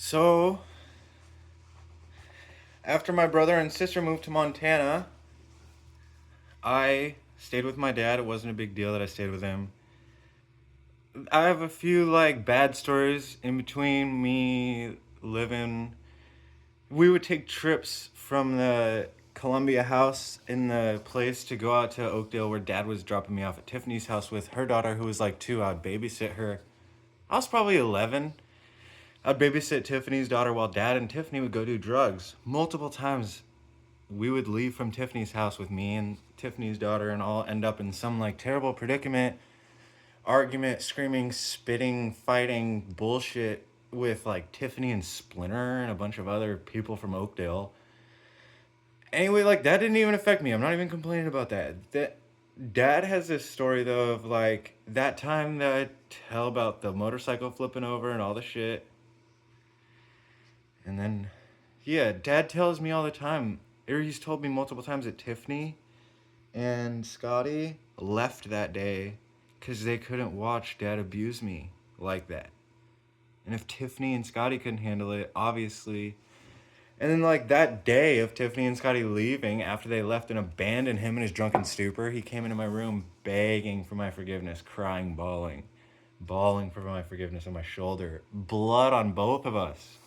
So, after my brother and sister moved to Montana, I stayed with my dad. It wasn't a big deal that I stayed with him. I have a few bad stories in between me living. We would take trips from the Columbia house in the place to go out to Oakdale where dad was dropping me off at Tiffany's house with her daughter who was like 2. I'd babysit her. I was probably 11. I'd babysit Tiffany's daughter while dad and Tiffany would go do drugs. Multiple times we would leave from Tiffany's house with me and Tiffany's daughter and all end up in some terrible predicament, argument, screaming, spitting, fighting bullshit with Tiffany and Splinter and a bunch of other people from Oakdale. Anyway, that didn't even affect me. I'm not even complaining about that. That dad has this story though of that time that I tell about the motorcycle flipping over and all the shit. And then yeah, dad tells me all the time, or he's told me multiple times that Tiffany and Scotty left that day because they couldn't watch dad abuse me like that. And if Tiffany and Scotty couldn't handle it, obviously. And then, that day of Tiffany and Scotty leaving, after they left and abandoned him in his drunken stupor, he came into my room begging for my forgiveness, crying, bawling for my forgiveness on my shoulder. Blood on both of us.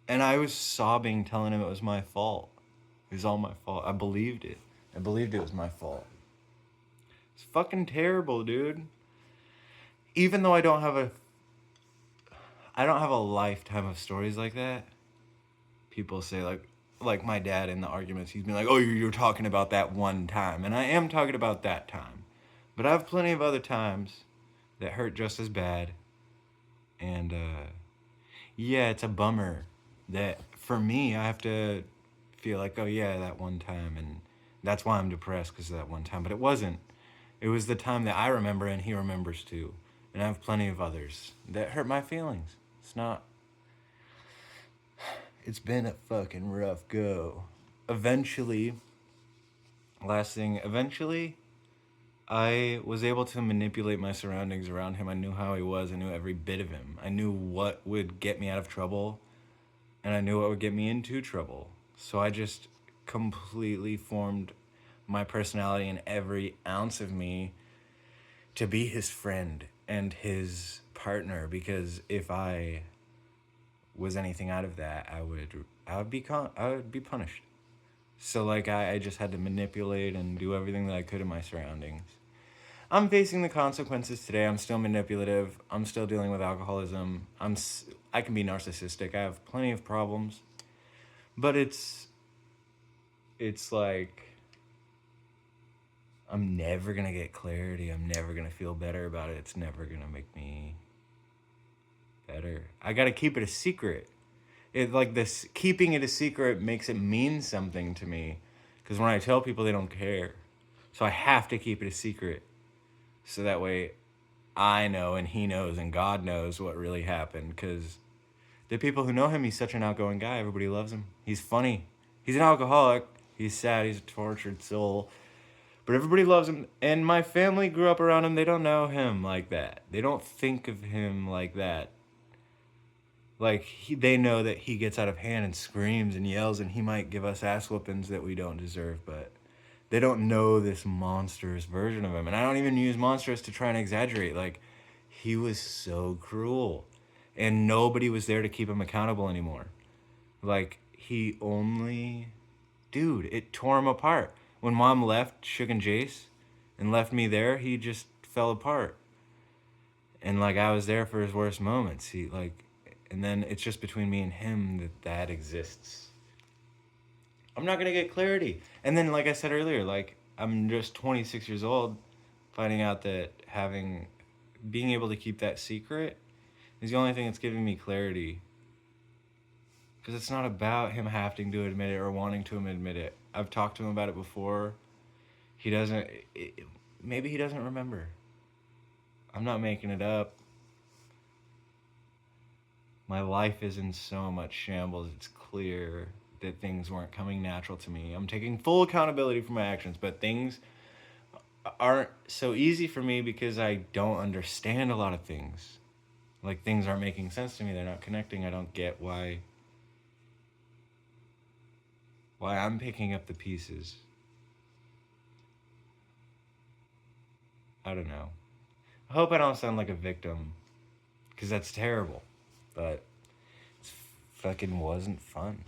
And I was sobbing, telling him it was my fault. It was all my fault. I believed it. I believed it was my fault. It's fucking terrible, dude. Even though I don't have a lifetime of stories like that. People say like my dad in the arguments, he's been like, "Oh, you're talking about that one time," and I am talking about that time. But I have plenty of other times that hurt just as bad. And yeah, it's a bummer that for me I have to feel like, oh yeah, that one time, and that's why I'm depressed because of that one time. But it wasn't. It was the time that I remember and he remembers too. And I have plenty of others that hurt my feelings. It's not. It's been a fucking rough go. Eventually, eventually, I was able to manipulate my surroundings around him. I knew how he was. I knew every bit of him. I knew what would get me out of trouble, and I knew what would get me into trouble. So I just completely formed my personality and every ounce of me to be his friend and his partner, because if I was anything out of that, I would be punished. So I just had to manipulate and do everything that I could in my surroundings. I'm facing the consequences today. I'm still manipulative. I'm still dealing with alcoholism. I can be narcissistic. I have plenty of problems. But it's I'm never going to get clarity. I'm never going to feel better about it. It's never going to make me better. I got to keep it a secret. This keeping it a secret makes it mean something to me, because when I tell people, they don't care. So I have to keep it a secret, so that way I know and he knows and God knows what really happened. Because the people who know him, he's such an outgoing guy. Everybody loves him. He's funny. He's an alcoholic. He's sad. He's a tortured soul. But everybody loves him. And my family grew up around him. They don't know him like that. They don't think of him like that. They know that he gets out of hand and screams and yells, and he might give us ass whoopings that we don't deserve, but they don't know this monstrous version of him. And I don't even use monstrous to try and exaggerate. He was so cruel, and nobody was there to keep him accountable anymore. He only, dude, it tore him apart. When mom left Suge and Jace and left me there, he just fell apart. And I was there for his worst moments. And then it's just between me and him that exists. I'm not gonna get clarity. And then, like I said earlier, I'm just 26 years old, finding out that being able to keep that secret is the only thing that's giving me clarity. Because it's not about him having to admit it or wanting to admit it. I've talked to him about it before. He doesn't. Maybe he doesn't remember. I'm not making it up. My life is in so much shambles. It's clear that things weren't coming natural to me. I'm taking full accountability for my actions, but things aren't so easy for me because I don't understand a lot of things. Like things aren't making sense to me. They're not connecting. I don't get why I'm picking up the pieces. I don't know. I hope I don't sound like a victim because that's terrible. But it fucking wasn't fun.